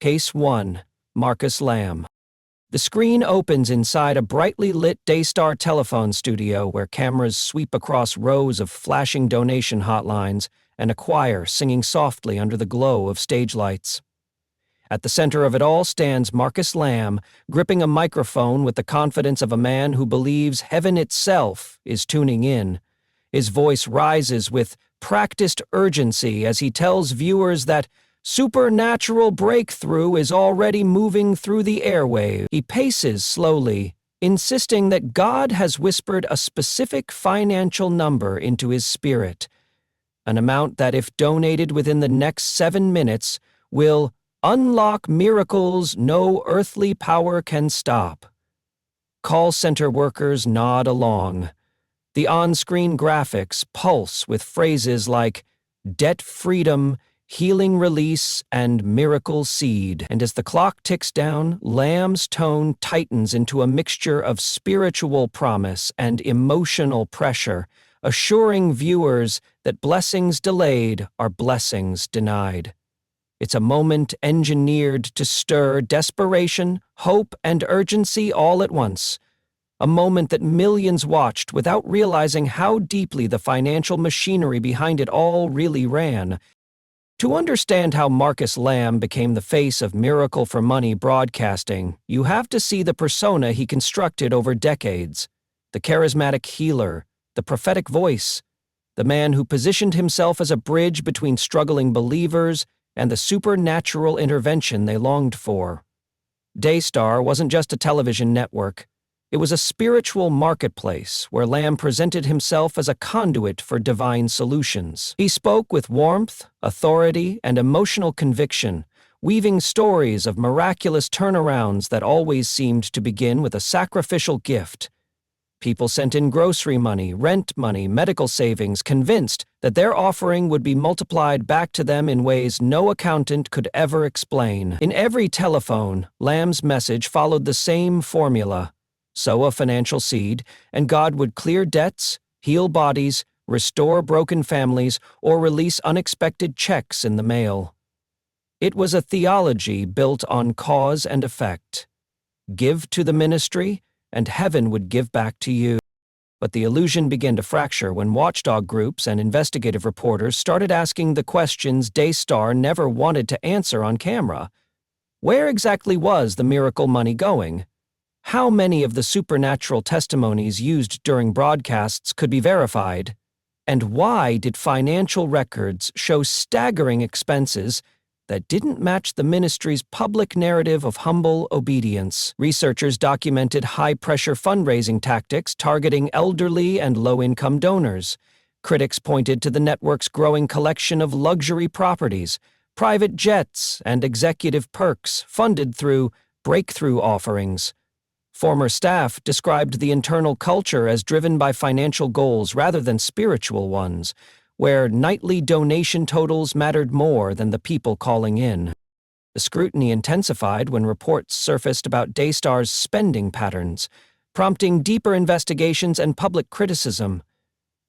Case 1. Marcus Lamb. The screen opens inside a brightly lit Daystar telephone studio where cameras sweep across rows of flashing donation hotlines and a choir singing softly under the glow of stage lights. At the center of it all stands Marcus Lamb, gripping a microphone with the confidence of a man who believes heaven itself is tuning in. His voice rises with practiced urgency as he tells viewers that supernatural breakthrough is already moving through the airwaves. He paces slowly, insisting that God has whispered a specific financial number into his spirit, an amount that, if donated within the next 7 minutes, will unlock miracles no earthly power can stop. Call center workers nod along. The on-screen graphics pulse with phrases like debt freedom, healing release, and miracle seed. And as the clock ticks down, Lamb's tone tightens into a mixture of spiritual promise and emotional pressure, assuring viewers that blessings delayed are blessings denied. It's a moment engineered to stir desperation, hope, and urgency all at once. A moment that millions watched without realizing how deeply the financial machinery behind it all really ran. To understand how Marcus Lamb became the face of Miracle for Money broadcasting, you have to see the persona he constructed over decades. The charismatic healer, the prophetic voice, the man who positioned himself as a bridge between struggling believers and the supernatural intervention they longed for. Daystar wasn't just a television network. It was a spiritual marketplace where Lamb presented himself as a conduit for divine solutions. He spoke with warmth, authority, and emotional conviction, weaving stories of miraculous turnarounds that always seemed to begin with a sacrificial gift. People sent in grocery money, rent money, medical savings, convinced that their offering would be multiplied back to them in ways no accountant could ever explain. In every telephone, Lamb's message followed the same formula: sow a financial seed, and God would clear debts, heal bodies, restore broken families, or release unexpected checks in the mail. It was a theology built on cause and effect. Give to the ministry, and heaven would give back to you. But the illusion began to fracture when watchdog groups and investigative reporters started asking the questions Daystar never wanted to answer on camera. Where exactly was the miracle money going? How many of the supernatural testimonies used during broadcasts could be verified? And why did financial records show staggering expenses that didn't match the ministry's public narrative of humble obedience? Researchers documented high-pressure fundraising tactics targeting elderly and low-income donors. Critics pointed to the network's growing collection of luxury properties, private jets, and executive perks funded through breakthrough offerings. Former staff described the internal culture as driven by financial goals rather than spiritual ones, where nightly donation totals mattered more than the people calling in. The scrutiny intensified when reports surfaced about Daystar's spending patterns, prompting deeper investigations and public criticism.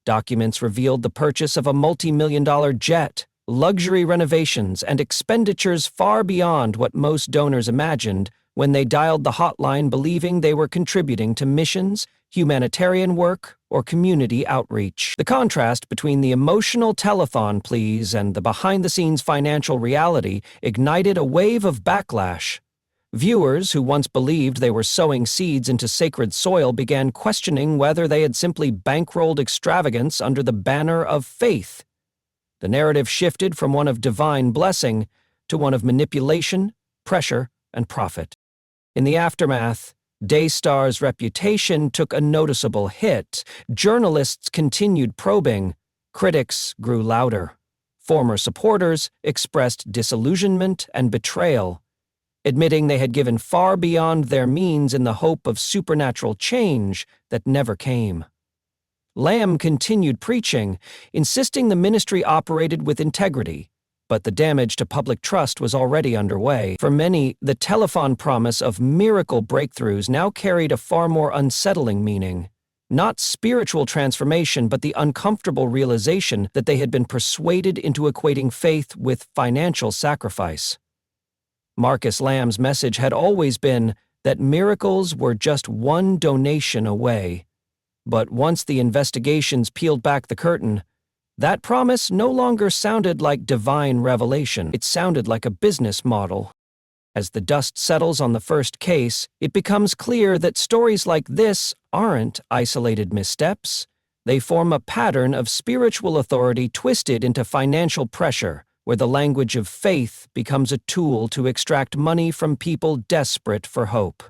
Documents revealed the purchase of a multi-million-dollar jet, luxury renovations, and expenditures far beyond what most donors imagined when they dialed the hotline believing they were contributing to missions, humanitarian work, or community outreach. The contrast between the emotional telethon pleas and the behind-the-scenes financial reality ignited a wave of backlash. Viewers who once believed they were sowing seeds into sacred soil began questioning whether they had simply bankrolled extravagance under the banner of faith. The narrative shifted from one of divine blessing to one of manipulation, pressure, and profit. In the aftermath, Daystar's reputation took a noticeable hit. Journalists continued probing. Critics grew louder. Former supporters expressed disillusionment and betrayal, admitting they had given far beyond their means in the hope of supernatural change that never came. Lamb continued preaching, insisting the ministry operated with integrity, but the damage to public trust was already underway. For many, the telephone promise of miracle breakthroughs now carried a far more unsettling meaning. Not spiritual transformation, but the uncomfortable realization that they had been persuaded into equating faith with financial sacrifice. Marcus Lamb's message had always been that miracles were just one donation away. But once the investigations peeled back the curtain, that promise no longer sounded like divine revelation. It sounded like a business model. As the dust settles on the first case, it becomes clear that stories like this aren't isolated missteps. They form a pattern of spiritual authority twisted into financial pressure, where the language of faith becomes a tool to extract money from people desperate for hope.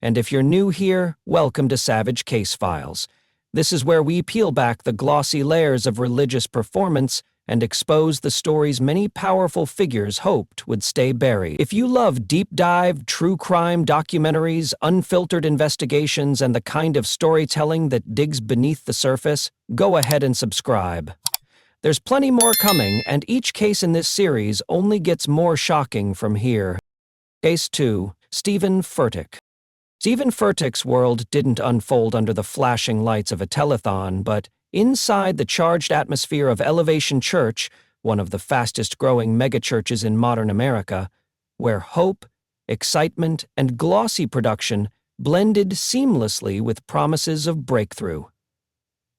And if you're new here, welcome to Savage Case Files. This is where we peel back the glossy layers of religious performance and expose the stories many powerful figures hoped would stay buried. If you love deep-dive, true crime documentaries, unfiltered investigations, and the kind of storytelling that digs beneath the surface, go ahead and subscribe. There's plenty more coming, and each case in this series only gets more shocking from here. Case 2. Stephen Furtick. Stephen Furtick's world didn't unfold under the flashing lights of a telethon, but inside the charged atmosphere of Elevation Church, one of the fastest-growing megachurches in modern America, where hope, excitement, and glossy production blended seamlessly with promises of breakthrough.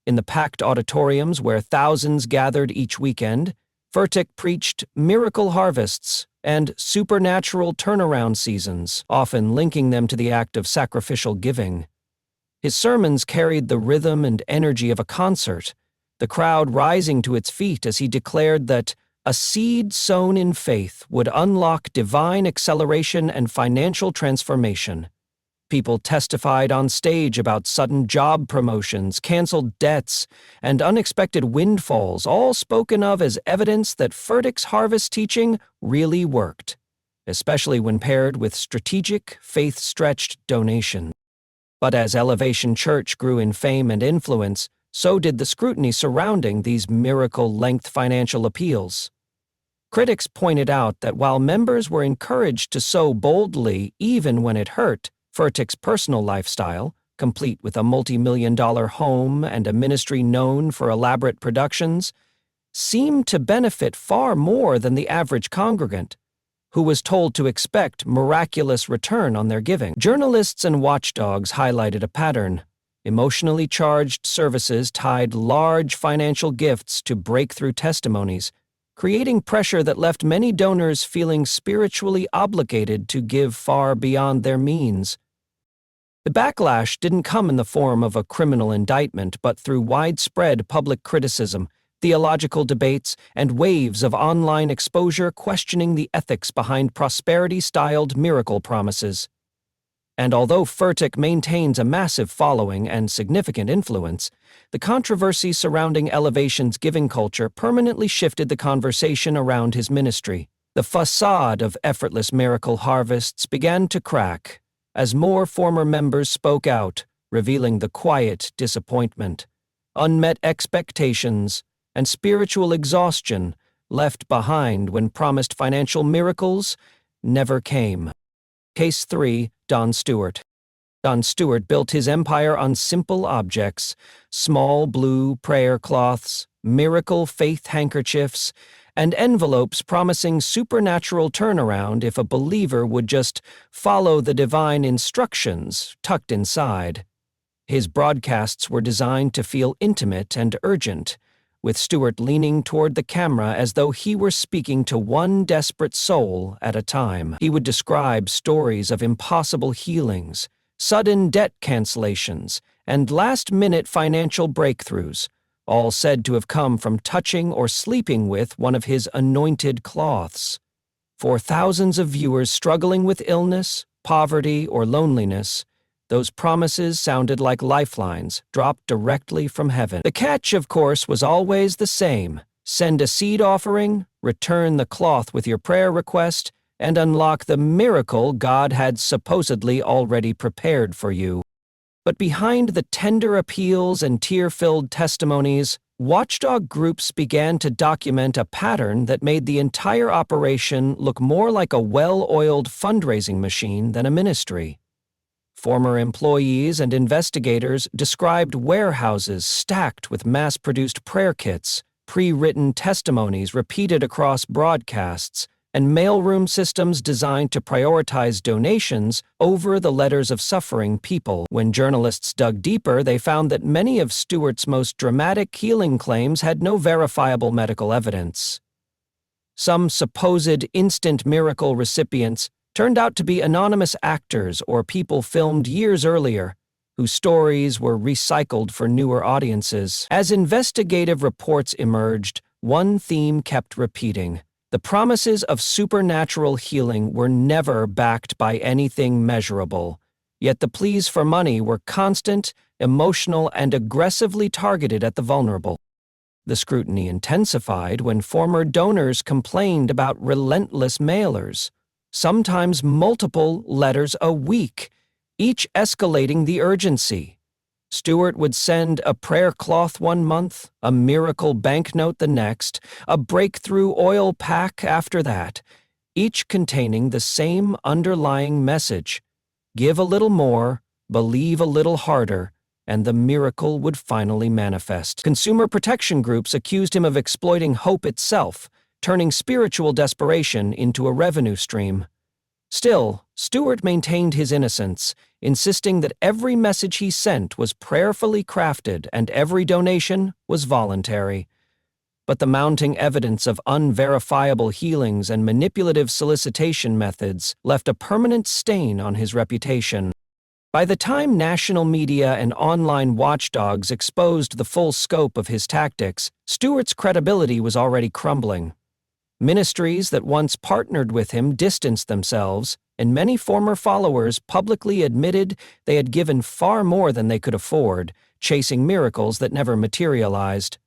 In the packed auditoriums where thousands gathered each weekend, Furtick preached miracle harvests and supernatural turnaround seasons, often linking them to the act of sacrificial giving. His sermons carried the rhythm and energy of a concert, the crowd rising to its feet as he declared that a seed sown in faith would unlock divine acceleration and financial transformation. People testified on stage about sudden job promotions, canceled debts, and unexpected windfalls, all spoken of as evidence that Furtick's harvest teaching really worked, especially when paired with strategic, faith-stretched donations. But as Elevation Church grew in fame and influence, so did the scrutiny surrounding these miracle-length financial appeals. Critics pointed out that while members were encouraged to sow boldly even when it hurt, Furtick's personal lifestyle, complete with a multi-million-dollar home and a ministry known for elaborate productions, seemed to benefit far more than the average congregant, who was told to expect miraculous return on their giving. Journalists and watchdogs highlighted a pattern. Emotionally charged services tied large financial gifts to breakthrough testimonies, creating pressure that left many donors feeling spiritually obligated to give far beyond their means. The backlash didn't come in the form of a criminal indictment, but through widespread public criticism, theological debates, and waves of online exposure questioning the ethics behind prosperity-styled miracle promises. And although Furtick maintains a massive following and significant influence, the controversy surrounding Elevation's giving culture permanently shifted the conversation around his ministry. The facade of effortless miracle harvests began to crack as more former members spoke out, revealing the quiet disappointment, unmet expectations, and spiritual exhaustion left behind when promised financial miracles never came. Case 3. Don Stewart. Don Stewart built his empire on simple objects: small blue prayer cloths, miracle faith handkerchiefs, and envelopes promising supernatural turnaround if a believer would just follow the divine instructions tucked inside. His broadcasts were designed to feel intimate and urgent, with Stewart leaning toward the camera as though he were speaking to one desperate soul at a time. He would describe stories of impossible healings, sudden debt cancellations, and last-minute financial breakthroughs, all said to have come from touching or sleeping with one of his anointed cloths. For thousands of viewers struggling with illness, poverty, or loneliness, those promises sounded like lifelines dropped directly from heaven. The catch, of course, was always the same: send a seed offering, return the cloth with your prayer request, and unlock the miracle God had supposedly already prepared for you. But behind the tender appeals and tear-filled testimonies, watchdog groups began to document a pattern that made the entire operation look more like a well-oiled fundraising machine than a ministry. Former employees and investigators described warehouses stacked with mass-produced prayer kits, pre-written testimonies repeated across broadcasts, and mailroom systems designed to prioritize donations over the letters of suffering people. When journalists dug deeper, they found that many of Stewart's most dramatic healing claims had no verifiable medical evidence. Some supposed instant miracle recipients turned out to be anonymous actors or people filmed years earlier, whose stories were recycled for newer audiences. As investigative reports emerged, one theme kept repeating. The promises of supernatural healing were never backed by anything measurable, yet the pleas for money were constant, emotional, and aggressively targeted at the vulnerable. The scrutiny intensified when former donors complained about relentless mailers, sometimes multiple letters a week, each escalating the urgency. Stewart would send a prayer cloth one month, a miracle banknote the next, a breakthrough oil pack after that, each containing the same underlying message: give a little more, believe a little harder, and the miracle would finally manifest. Consumer protection groups accused him of exploiting hope itself, turning spiritual desperation into a revenue stream. Still, Stewart maintained his innocence, insisting that every message he sent was prayerfully crafted and every donation was voluntary. But the mounting evidence of unverifiable healings and manipulative solicitation methods left a permanent stain on his reputation. By the time national media and online watchdogs exposed the full scope of his tactics, Stewart's credibility was already crumbling. Ministries that once partnered with him distanced themselves, and many former followers publicly admitted they had given far more than they could afford, chasing miracles that never materialized.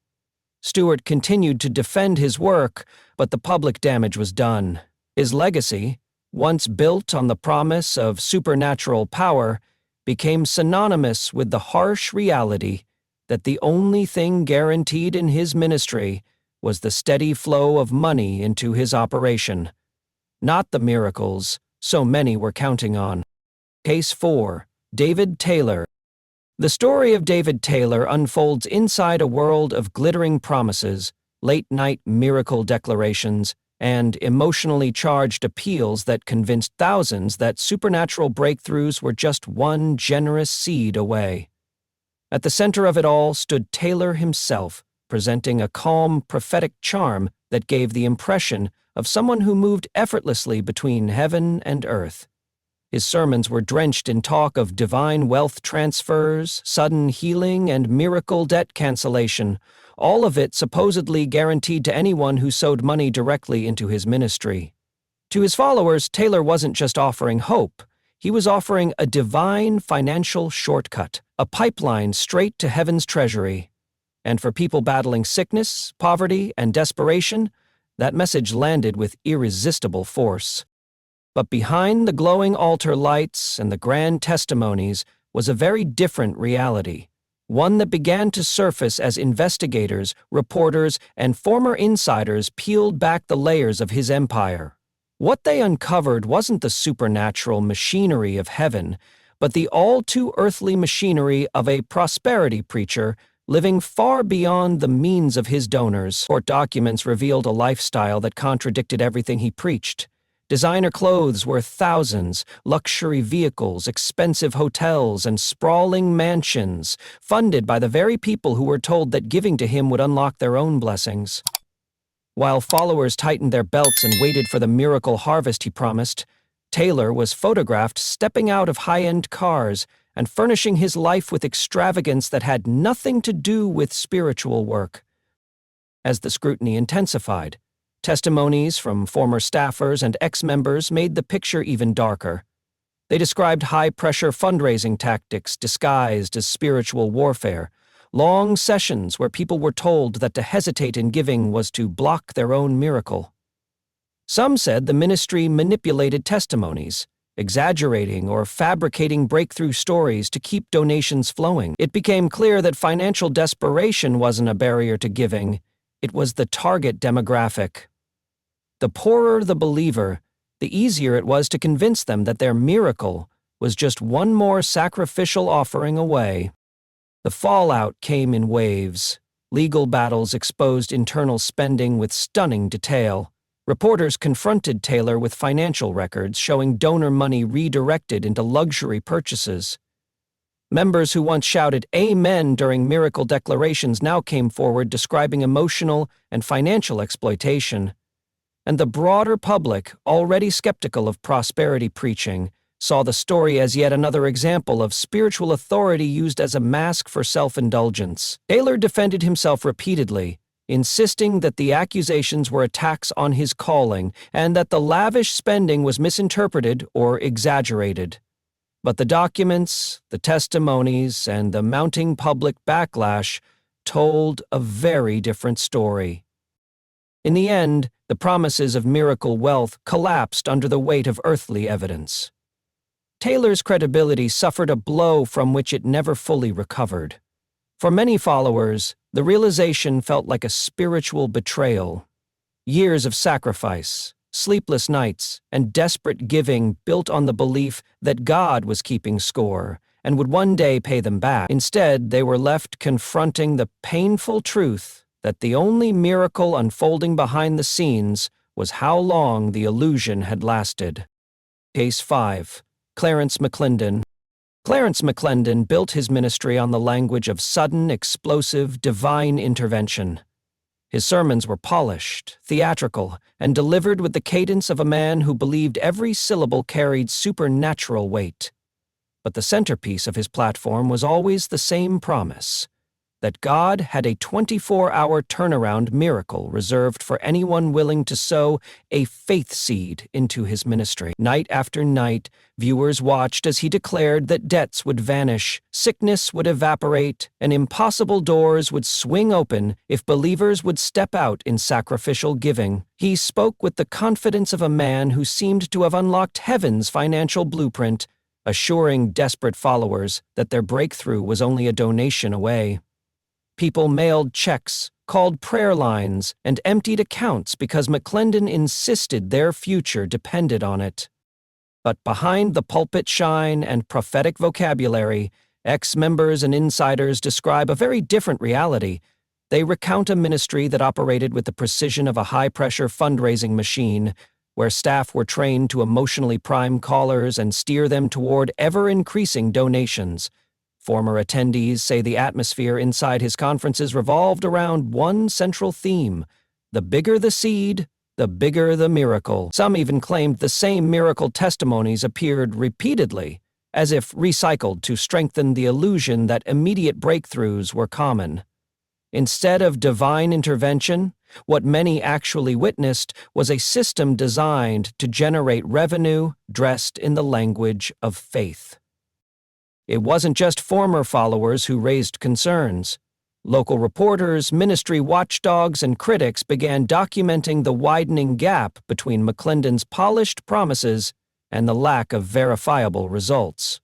Stewart continued to defend his work, but the public damage was done. His legacy, once built on the promise of supernatural power, became synonymous with the harsh reality that the only thing guaranteed in his ministry was the steady flow of money into his operation, not the miracles so many were counting on. Case 4. David Taylor. The story of David Taylor unfolds inside a world of glittering promises, late-night miracle declarations, and emotionally charged appeals that convinced thousands that supernatural breakthroughs were just one generous seed away. At the center of it all stood Taylor himself, presenting a calm, prophetic charm that gave the impression of someone who moved effortlessly between heaven and earth. His sermons were drenched in talk of divine wealth transfers, sudden healing, and miracle debt cancellation, all of it supposedly guaranteed to anyone who sowed money directly into his ministry. To his followers, Taylor wasn't just offering hope. He was offering a divine financial shortcut, a pipeline straight to heaven's treasury. And for people battling sickness, poverty, and desperation, that message landed with irresistible force. But behind the glowing altar lights and the grand testimonies was a very different reality, one that began to surface as investigators, reporters, and former insiders peeled back the layers of his empire. What they uncovered wasn't the supernatural machinery of heaven, but the all-too-earthly machinery of a prosperity preacher living far beyond the means of his donors. Court documents revealed a lifestyle that contradicted everything he preached. Designer clothes worth thousands, luxury vehicles, expensive hotels, and sprawling mansions, funded by the very people who were told that giving to him would unlock their own blessings. While followers tightened their belts and waited for the miracle harvest he promised, Taylor was photographed stepping out of high-end cars and furnishing his life with extravagance that had nothing to do with spiritual work. As the scrutiny intensified, testimonies from former staffers and ex-members made the picture even darker. They described high-pressure fundraising tactics disguised as spiritual warfare, long sessions where people were told that to hesitate in giving was to block their own miracle. Some said the ministry manipulated testimonies, exaggerating or fabricating breakthrough stories to keep donations flowing. It became clear that financial desperation wasn't a barrier to giving, it was the target demographic. The poorer the believer, the easier it was to convince them that their miracle was just one more sacrificial offering away. The fallout came in waves. Legal battles exposed internal spending with stunning detail. Reporters confronted Taylor with financial records showing donor money redirected into luxury purchases. Members who once shouted "Amen" during miracle declarations now came forward describing emotional and financial exploitation. And the broader public, already skeptical of prosperity preaching, saw the story as yet another example of spiritual authority used as a mask for self-indulgence. Taylor defended himself repeatedly, insisting that the accusations were attacks on his calling and that the lavish spending was misinterpreted or exaggerated. But the documents, the testimonies, and the mounting public backlash told a very different story. In the end, the promises of miracle wealth collapsed under the weight of earthly evidence. Taylor's credibility suffered a blow from which it never fully recovered. For many followers, the realization felt like a spiritual betrayal. Years of sacrifice, sleepless nights, and desperate giving built on the belief that God was keeping score and would one day pay them back. Instead, they were left confronting the painful truth that the only miracle unfolding behind the scenes was how long the illusion had lasted. Case 5. Clarence McClendon. Clarence McClendon built his ministry on the language of sudden, explosive, divine intervention. His sermons were polished, theatrical, and delivered with the cadence of a man who believed every syllable carried supernatural weight. But the centerpiece of his platform was always the same promise: that God had a 24-hour turnaround miracle reserved for anyone willing to sow a faith seed into his ministry. Night after night, viewers watched as he declared that debts would vanish, sickness would evaporate, and impossible doors would swing open if believers would step out in sacrificial giving. He spoke with the confidence of a man who seemed to have unlocked heaven's financial blueprint, assuring desperate followers that their breakthrough was only a donation away. People mailed checks, called prayer lines, and emptied accounts because McClendon insisted their future depended on it. But behind the pulpit shine and prophetic vocabulary, ex-members and insiders describe a very different reality. They recount a ministry that operated with the precision of a high-pressure fundraising machine, where staff were trained to emotionally prime callers and steer them toward ever-increasing donations. Former attendees say the atmosphere inside his conferences revolved around one central theme: the bigger the seed, the bigger the miracle. Some even claimed the same miracle testimonies appeared repeatedly, as if recycled to strengthen the illusion that immediate breakthroughs were common. Instead of divine intervention, what many actually witnessed was a system designed to generate revenue dressed in the language of faith. It wasn't just former followers who raised concerns. Local reporters, ministry watchdogs, and critics began documenting the widening gap between McClendon's polished promises and the lack of verifiable results.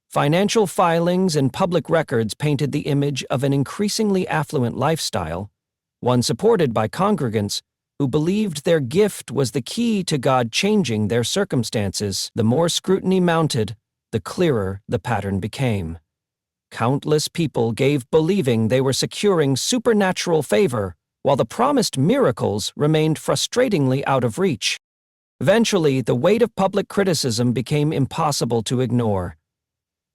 Financial filings and public records painted the image of an increasingly affluent lifestyle, one supported by congregants who believed their gift was the key to God changing their circumstances. The more scrutiny mounted, the clearer the pattern became. Countless people gave believing they were securing supernatural favor, while the promised miracles remained frustratingly out of reach. Eventually, the weight of public criticism became impossible to ignore.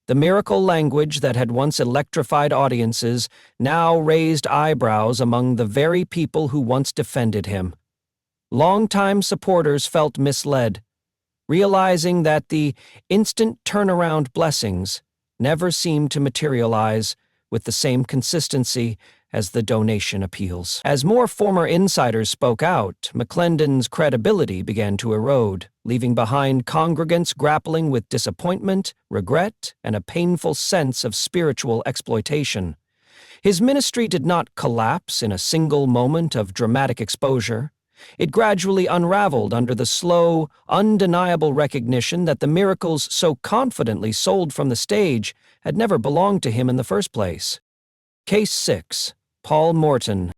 The miracle language that had once electrified audiences now raised eyebrows among the very people who once defended him. Longtime supporters felt misled, realizing that the instant turnaround blessings never seemed to materialize with the same consistency as the donation appeals. As more former insiders spoke out, McClendon's credibility began to erode, leaving behind congregants grappling with disappointment, regret, and a painful sense of spiritual exploitation. His ministry did not collapse in a single moment of dramatic exposure. It gradually unraveled under the slow, undeniable recognition that the miracles so confidently sold from the stage had never belonged to him in the first place. Case 6. Paul Morton.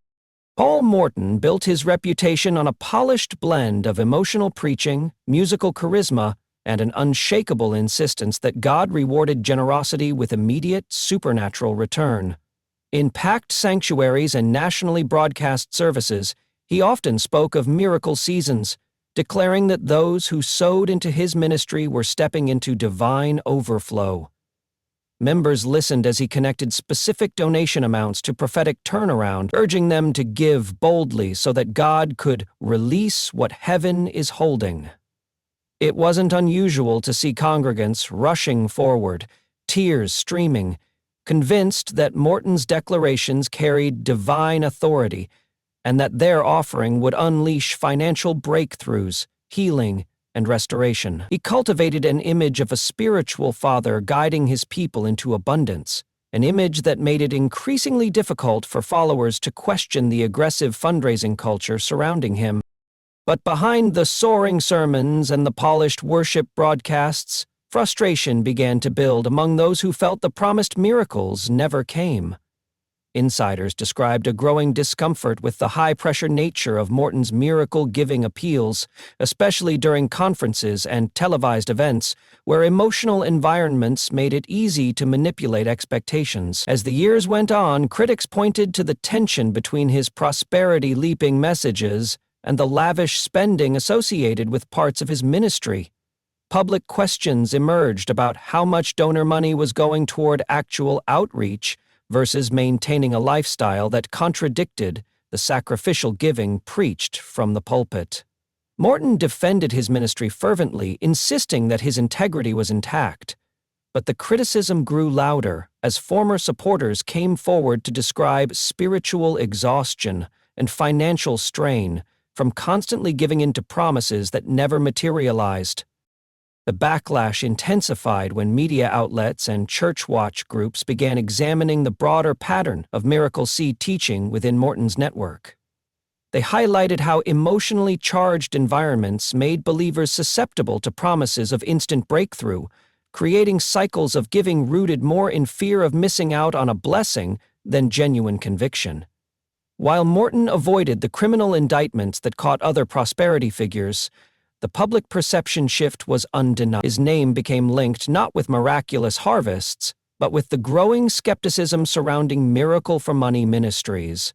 Paul Morton built his reputation on a polished blend of emotional preaching, musical charisma, and an unshakable insistence that God rewarded generosity with immediate, supernatural return. In packed sanctuaries and nationally broadcast services, he often spoke of miracle seasons, declaring that those who sowed into his ministry were stepping into divine overflow. Members listened as he connected specific donation amounts to prophetic turnaround, urging them to give boldly so that God could release what heaven is holding. It wasn't unusual to see congregants rushing forward, tears streaming, convinced that Morton's declarations carried divine authority and that their offering would unleash financial breakthroughs, healing, and restoration. He cultivated an image of a spiritual father guiding his people into abundance, an image that made it increasingly difficult for followers to question the aggressive fundraising culture surrounding him. But behind the soaring sermons and the polished worship broadcasts, frustration began to build among those who felt the promised miracles never came. Insiders described a growing discomfort with the high-pressure nature of Morton's miracle-giving appeals, especially during conferences and televised events, where emotional environments made it easy to manipulate expectations. As the years went on, critics pointed to the tension between his prosperity-leaping messages and the lavish spending associated with parts of his ministry. Public questions emerged about how much donor money was going toward actual outreach versus maintaining a lifestyle that contradicted the sacrificial giving preached from the pulpit. Morton defended his ministry fervently, insisting that his integrity was intact. But the criticism grew louder as former supporters came forward to describe spiritual exhaustion and financial strain from constantly giving in to promises that never materialized. The backlash intensified when media outlets and church watch groups began examining the broader pattern of miracle seed teaching within Morton's network. They highlighted how emotionally charged environments made believers susceptible to promises of instant breakthrough, creating cycles of giving rooted more in fear of missing out on a blessing than genuine conviction. While Morton avoided the criminal indictments that caught other prosperity figures, the public perception shift was undeniable. His name became linked not with miraculous harvests, but with the growing skepticism surrounding miracle for money ministries.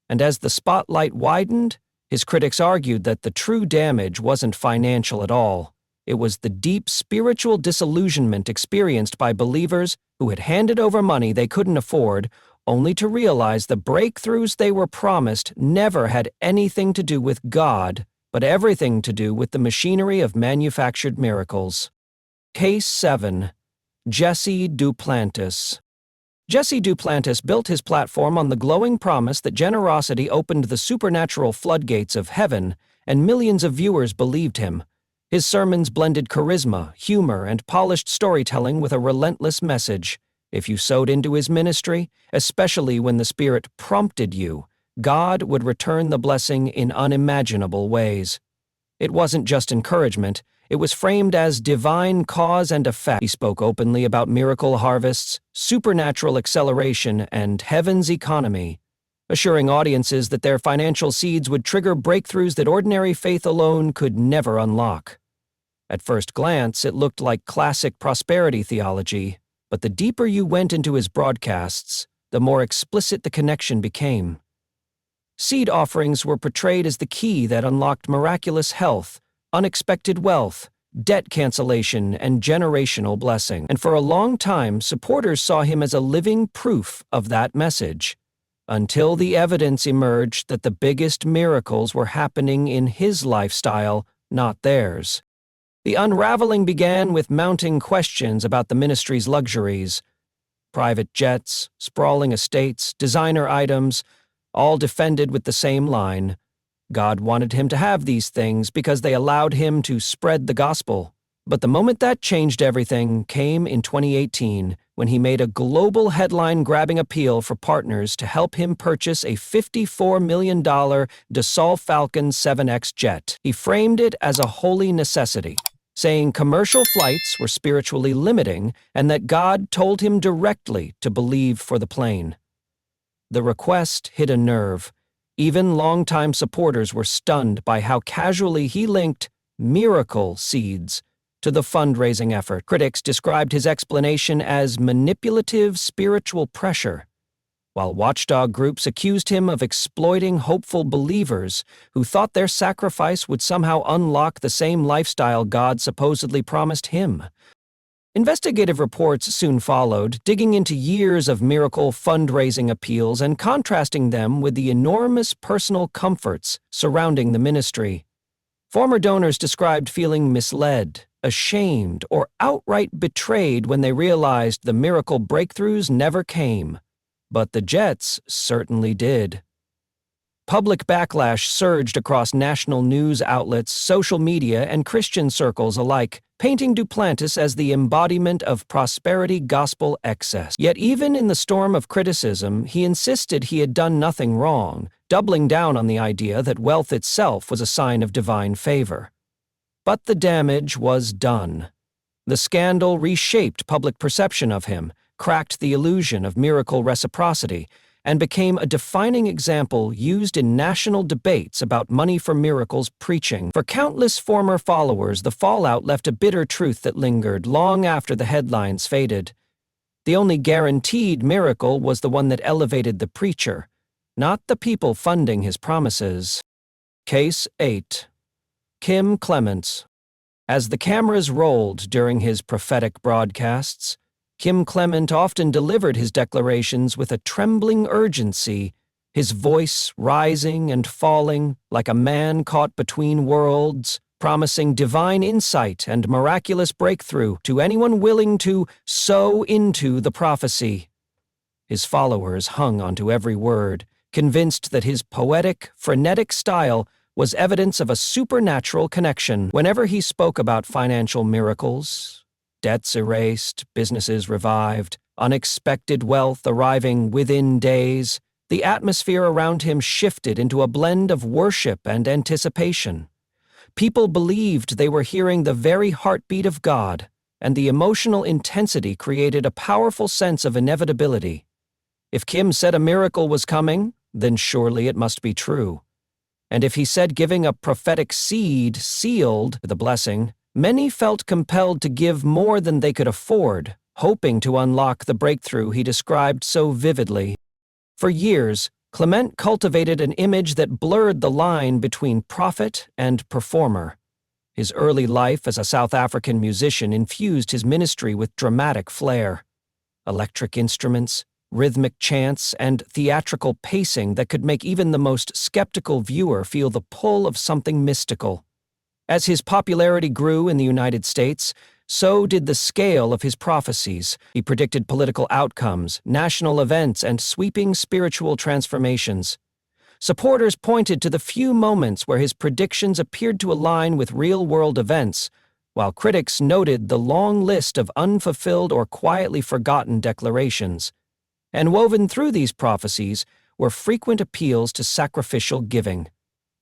And as the spotlight widened, his critics argued that the true damage wasn't financial at all. It was the deep spiritual disillusionment experienced by believers who had handed over money they couldn't afford, only to realize the breakthroughs they were promised never had anything to do with God, but everything to do with the machinery of manufactured miracles. Case 7. Jesse Duplantis. Jesse Duplantis built his platform on the glowing promise that generosity opened the supernatural floodgates of heaven, and millions of viewers believed him. His sermons blended charisma, humor, and polished storytelling with a relentless message. If you sowed into his ministry, especially when the Spirit prompted you, God would return the blessing in unimaginable ways. It wasn't just encouragement, it was framed as divine cause and effect. He spoke openly about miracle harvests, supernatural acceleration, and heaven's economy, assuring audiences that their financial seeds would trigger breakthroughs that ordinary faith alone could never unlock. At first glance, it looked like classic prosperity theology, but the deeper you went into his broadcasts, the more explicit the connection became. Seed offerings were portrayed as the key that unlocked miraculous health, unexpected wealth, debt cancellation, and generational blessing. And for a long time, supporters saw him as a living proof of that message, until the evidence emerged that the biggest miracles were happening in his lifestyle, not theirs. The unraveling began with mounting questions about the ministry's luxuries. Private jets, sprawling estates, designer items, all defended with the same line. God wanted him to have these things because they allowed him to spread the gospel. But the moment that changed everything came in 2018, when he made a global headline-grabbing appeal for partners to help him purchase a $54 million Dassault Falcon 7X jet. He framed it as a holy necessity, saying commercial flights were spiritually limiting and that God told him directly to believe for the plane. The request hit a nerve. Even longtime supporters were stunned by how casually he linked miracle seeds to the fundraising effort. Critics described his explanation as manipulative spiritual pressure. while watchdog groups accused him of exploiting hopeful believers who thought their sacrifice would somehow unlock the same lifestyle God supposedly promised him. Investigative reports soon followed, digging into years of miracle fundraising appeals and contrasting them with the enormous personal comforts surrounding the ministry. Former donors described feeling misled, ashamed, or outright betrayed when they realized the miracle breakthroughs never came. But the Jets certainly did. Public backlash surged across national news outlets, social media, and Christian circles alike, painting Duplantis as the embodiment of prosperity gospel excess. Yet even in the storm of criticism, he insisted he had done nothing wrong, doubling down on the idea that wealth itself was a sign of divine favor. But the damage was done. The scandal reshaped public perception of him, cracked the illusion of miracle reciprocity, and became a defining example used in national debates about money for miracles preaching. For countless former followers, the fallout left a bitter truth that lingered long after the headlines faded. The only guaranteed miracle was the one that elevated the preacher, not the people funding his promises. Case 8. Clement. As the cameras rolled during his prophetic broadcasts, Clement often delivered his declarations with a trembling urgency, his voice rising and falling like a man caught between worlds, promising divine insight and miraculous breakthrough to anyone willing to sow into the prophecy. His followers hung onto every word, convinced that his poetic, frenetic style was evidence of a supernatural connection. Whenever he spoke about financial miracles, debts erased, businesses revived, unexpected wealth arriving within days, the atmosphere around him shifted into a blend of worship and anticipation. People believed they were hearing the very heartbeat of God, and the emotional intensity created a powerful sense of inevitability. If Kim said a miracle was coming, then surely it must be true. And if he said giving a prophetic seed sealed the blessing, many felt compelled to give more than they could afford, hoping to unlock the breakthrough he described so vividly. For years, Clement cultivated an image that blurred the line between prophet and performer. His early life as a South African musician infused his ministry with dramatic flair. Electric instruments, rhythmic chants, and theatrical pacing that could make even the most skeptical viewer feel the pull of something mystical. As his popularity grew in the United States, so did the scale of his prophecies. He predicted political outcomes, national events, and sweeping spiritual transformations. Supporters pointed to the few moments where his predictions appeared to align with real-world events, while critics noted the long list of unfulfilled or quietly forgotten declarations. And woven through these prophecies were frequent appeals to sacrificial giving,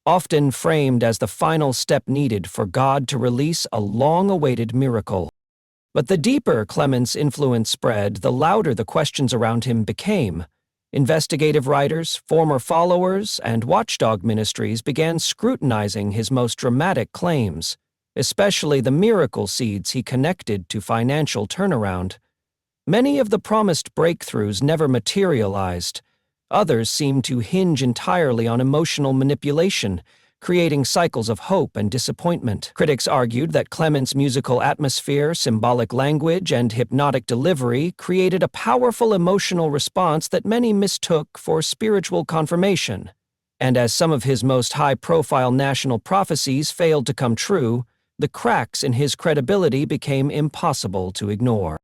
often framed as the final step needed for God to release a long-awaited miracle. But the deeper Clement's influence spread, the louder the questions around him became. Investigative writers, former followers, and watchdog ministries began scrutinizing his most dramatic claims, especially the miracle seeds he connected to financial turnaround. Many of the promised breakthroughs never materialized. Others seemed to hinge entirely on emotional manipulation, creating cycles of hope and disappointment. Critics argued that Clement's musical atmosphere, symbolic language, and hypnotic delivery created a powerful emotional response that many mistook for spiritual confirmation. And as some of his most high-profile national prophecies failed to come true, the cracks in his credibility became impossible to ignore.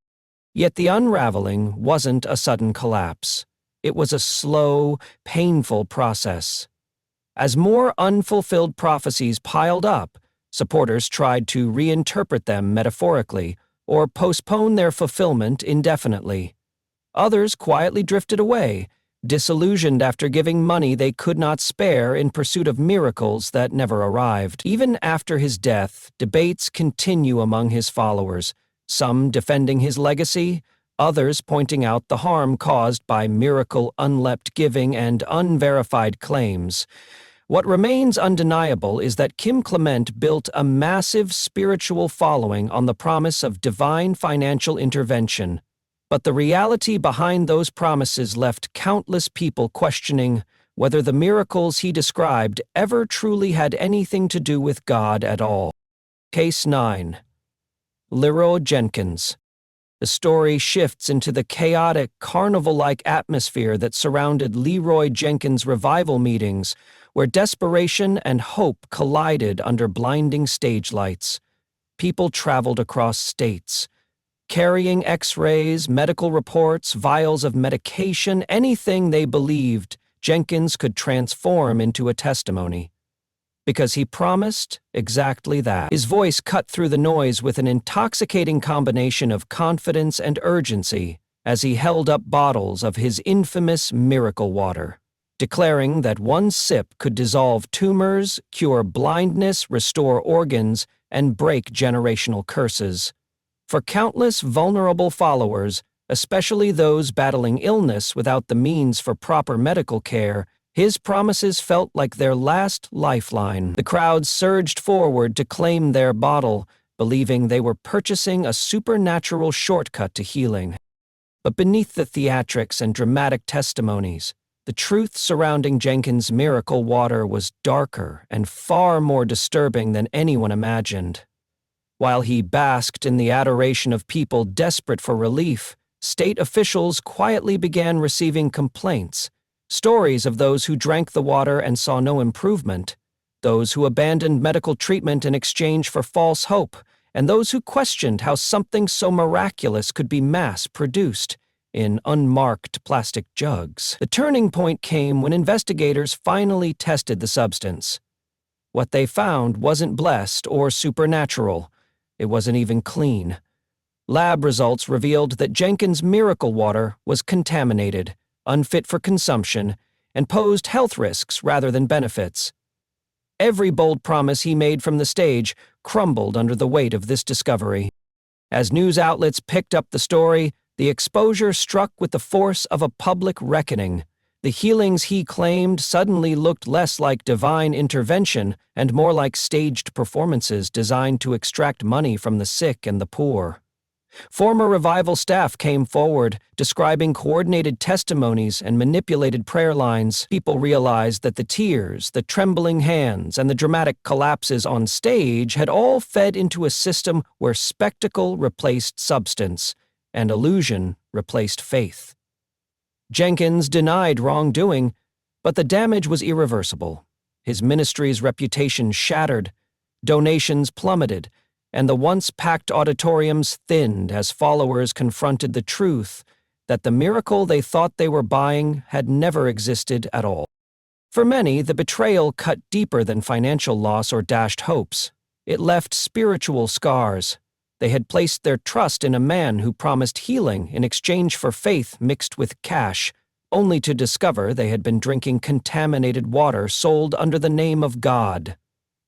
Yet the unraveling wasn't a sudden collapse. It was a slow, painful process. As more unfulfilled prophecies piled up, supporters tried to reinterpret them metaphorically or postpone their fulfillment indefinitely. Others quietly drifted away, disillusioned after giving money they could not spare in pursuit of miracles that never arrived. Even after his death, debates continue among his followers, some defending his legacy, others pointing out the harm caused by miracle unleapt giving and unverified claims. What remains undeniable is that Clement built a massive spiritual following on the promise of divine financial intervention. But the reality behind those promises left countless people questioning whether the miracles he described ever truly had anything to do with God at all. Case 9. Leroy Jenkins. The story shifts into the chaotic, carnival-like atmosphere that surrounded Leroy Jenkins' revival meetings, where desperation and hope collided under blinding stage lights. People traveled across states, carrying X-rays, medical reports, vials of medication, anything they believed Jenkins could transform into a testimony. Because he promised exactly that. His voice cut through the noise with an intoxicating combination of confidence and urgency as he held up bottles of his infamous miracle water, declaring that one sip could dissolve tumors, cure blindness, restore organs, and break generational curses. For countless vulnerable followers, especially those battling illness without the means for proper medical care, his promises felt like their last lifeline. The crowd surged forward to claim their bottle, believing they were purchasing a supernatural shortcut to healing. But beneath the theatrics and dramatic testimonies, the truth surrounding Jenkins' miracle water was darker and far more disturbing than anyone imagined. While he basked in the adoration of people desperate for relief, state officials quietly began receiving complaints. Stories of those who drank the water and saw no improvement, those who abandoned medical treatment in exchange for false hope, and those who questioned how something so miraculous could be mass-produced in unmarked plastic jugs. The turning point came when investigators finally tested the substance. What they found wasn't blessed or supernatural. It wasn't even clean. Lab results revealed that Jenkins' miracle water was contaminated, unfit for consumption, and posed health risks rather than benefits. Every bold promise he made from the stage crumbled under the weight of this discovery. As news outlets picked up the story, the exposure struck with the force of a public reckoning. The healings he claimed suddenly looked less like divine intervention and more like staged performances designed to extract money from the sick and the poor. Former revival staff came forward, describing coordinated testimonies and manipulated prayer lines. People realized that the tears, the trembling hands, and the dramatic collapses on stage had all fed into a system where spectacle replaced substance, and illusion replaced faith. Jenkins denied wrongdoing, but the damage was irreversible. His ministry's reputation shattered, donations plummeted, and the once-packed auditoriums thinned as followers confronted the truth that the miracle they thought they were buying had never existed at all. For many, the betrayal cut deeper than financial loss or dashed hopes. It left spiritual scars. They had placed their trust in a man who promised healing in exchange for faith mixed with cash, only to discover they had been drinking contaminated water sold under the name of God.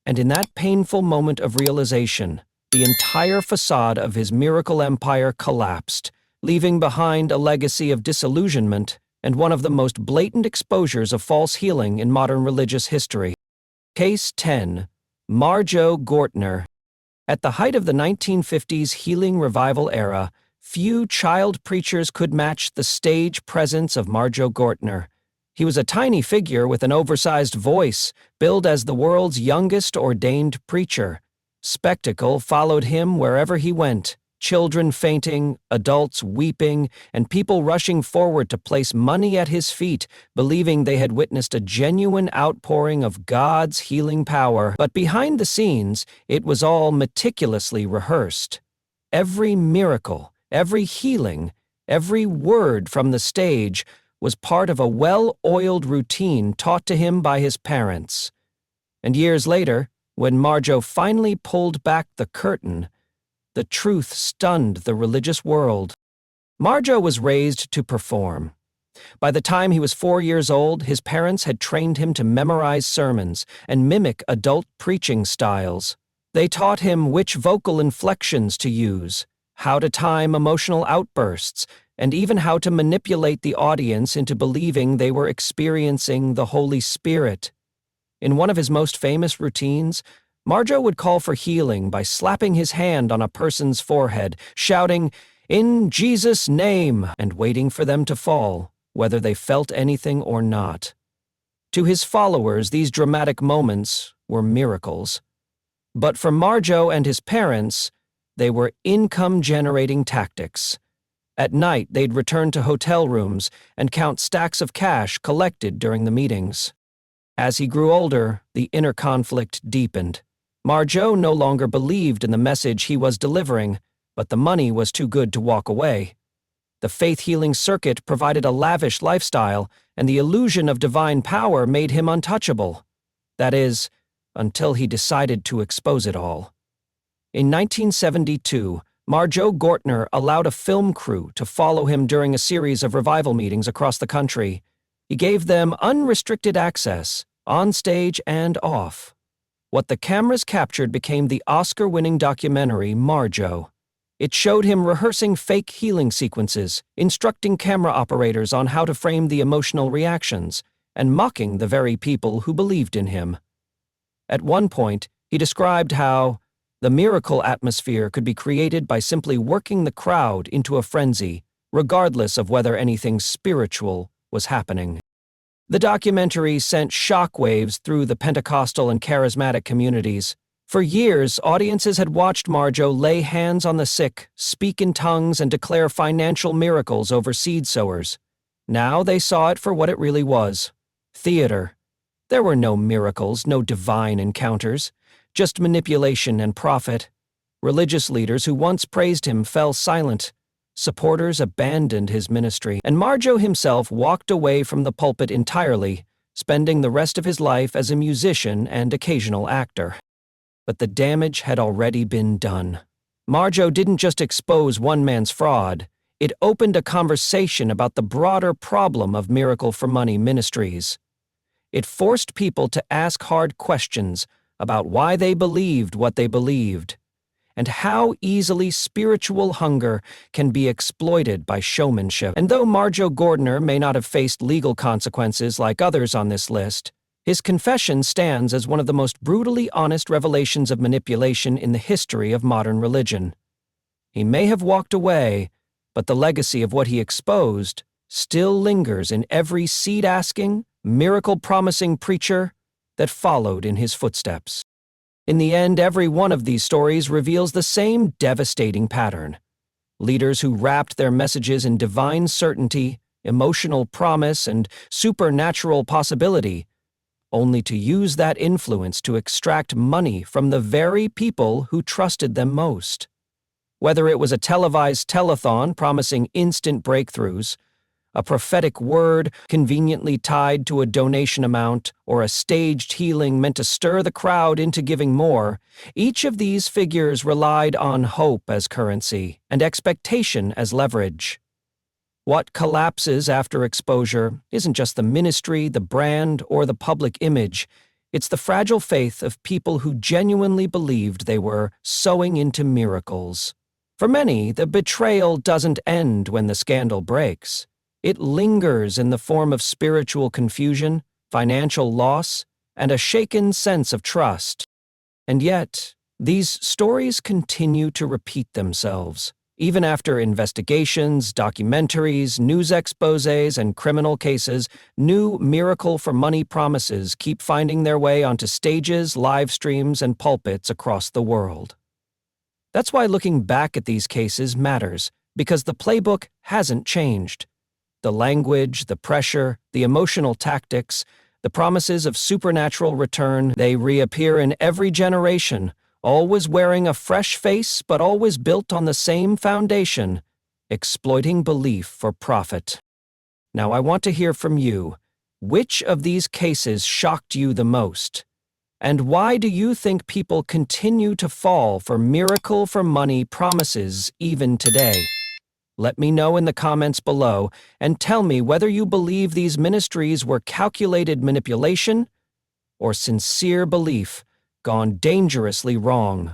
And in that painful moment of realization, the entire facade of his miracle empire collapsed, leaving behind a legacy of disillusionment and one of the most blatant exposures of false healing in modern religious history. Case 10. Marjoe Gortner. At the height of the 1950s healing revival era, few child preachers could match the stage presence of Marjoe Gortner. He was a tiny figure with an oversized voice, billed as the world's youngest ordained preacher. Spectacle followed him wherever he went, children fainting, adults weeping, and people rushing forward to place money at his feet, believing they had witnessed a genuine outpouring of God's healing power. But behind the scenes, it was all meticulously rehearsed. Every miracle, every healing, every word from the stage was part of a well-oiled routine taught to him by his parents. And years later, when Marjoe finally pulled back the curtain, the truth stunned the religious world. Marjoe was raised to perform. By the time he was 4 years old, his parents had trained him to memorize sermons and mimic adult preaching styles. They taught him which vocal inflections to use, how to time emotional outbursts, and even how to manipulate the audience into believing they were experiencing the Holy Spirit. In one of his most famous routines, Marjoe would call for healing by slapping his hand on a person's forehead, shouting, "In Jesus' name," and waiting for them to fall, whether they felt anything or not. To his followers, these dramatic moments were miracles. But for Marjoe and his parents, they were income-generating tactics. At night, they'd return to hotel rooms and count stacks of cash collected during the meetings. As he grew older, the inner conflict deepened. Marjoe no longer believed in the message he was delivering, but the money was too good to walk away. The faith-healing circuit provided a lavish lifestyle, and the illusion of divine power made him untouchable. That is, until he decided to expose it all. In 1972, Marjoe Gortner allowed a film crew to follow him during a series of revival meetings across the country. He gave them unrestricted access, on stage and off. What the cameras captured became the Oscar-winning documentary Marjoe. It showed him rehearsing fake healing sequences, instructing camera operators on how to frame the emotional reactions, and mocking the very people who believed in him. At one point, he described how the miracle atmosphere could be created by simply working the crowd into a frenzy, regardless of whether anything spiritual was happening. The documentary sent shockwaves through the Pentecostal and charismatic communities. For years, audiences had watched Marjoe lay hands on the sick, speak in tongues, and declare financial miracles over seed sowers. Now they saw it for what it really was: theater. There were no miracles, no divine encounters, just manipulation and profit. Religious leaders who once praised him fell silent. Supporters abandoned his ministry, and Marjoe himself walked away from the pulpit entirely, spending the rest of his life as a musician and occasional actor. But the damage had already been done. Marjoe didn't just expose one man's fraud, it opened a conversation about the broader problem of Miracle for Money ministries. It forced people to ask hard questions about why they believed what they believed, and how easily spiritual hunger can be exploited by showmanship. And though Marjoe Gortner may not have faced legal consequences like others on this list, his confession stands as one of the most brutally honest revelations of manipulation in the history of modern religion. He may have walked away, but the legacy of what he exposed still lingers in every seed-asking, miracle-promising preacher that followed in his footsteps. In the end, every one of these stories reveals the same devastating pattern. Leaders who wrapped their messages in divine certainty, emotional promise, and supernatural possibility, only to use that influence to extract money from the very people who trusted them most. Whether it was a televised telethon promising instant breakthroughs, a prophetic word conveniently tied to a donation amount, or a staged healing meant to stir the crowd into giving more, each of these figures relied on hope as currency and expectation as leverage. What collapses after exposure isn't just the ministry, the brand, or the public image. It's the fragile faith of people who genuinely believed they were sowing into miracles. For many, the betrayal doesn't end when the scandal breaks. It lingers in the form of spiritual confusion, financial loss, and a shaken sense of trust. And yet, these stories continue to repeat themselves. Even after investigations, documentaries, news exposés, and criminal cases, new Miracle for Money promises keep finding their way onto stages, live streams, and pulpits across the world. That's why looking back at these cases matters, because the playbook hasn't changed. The language, the pressure, the emotional tactics, the promises of supernatural return, they reappear in every generation, always wearing a fresh face but always built on the same foundation: exploiting belief for profit. Now I want to hear from you. Which of these cases shocked you the most? And why do you think people continue to fall for Miracle for Money promises even today? Let me know in the comments below, and tell me whether you believe these ministries were calculated manipulation or sincere belief gone dangerously wrong.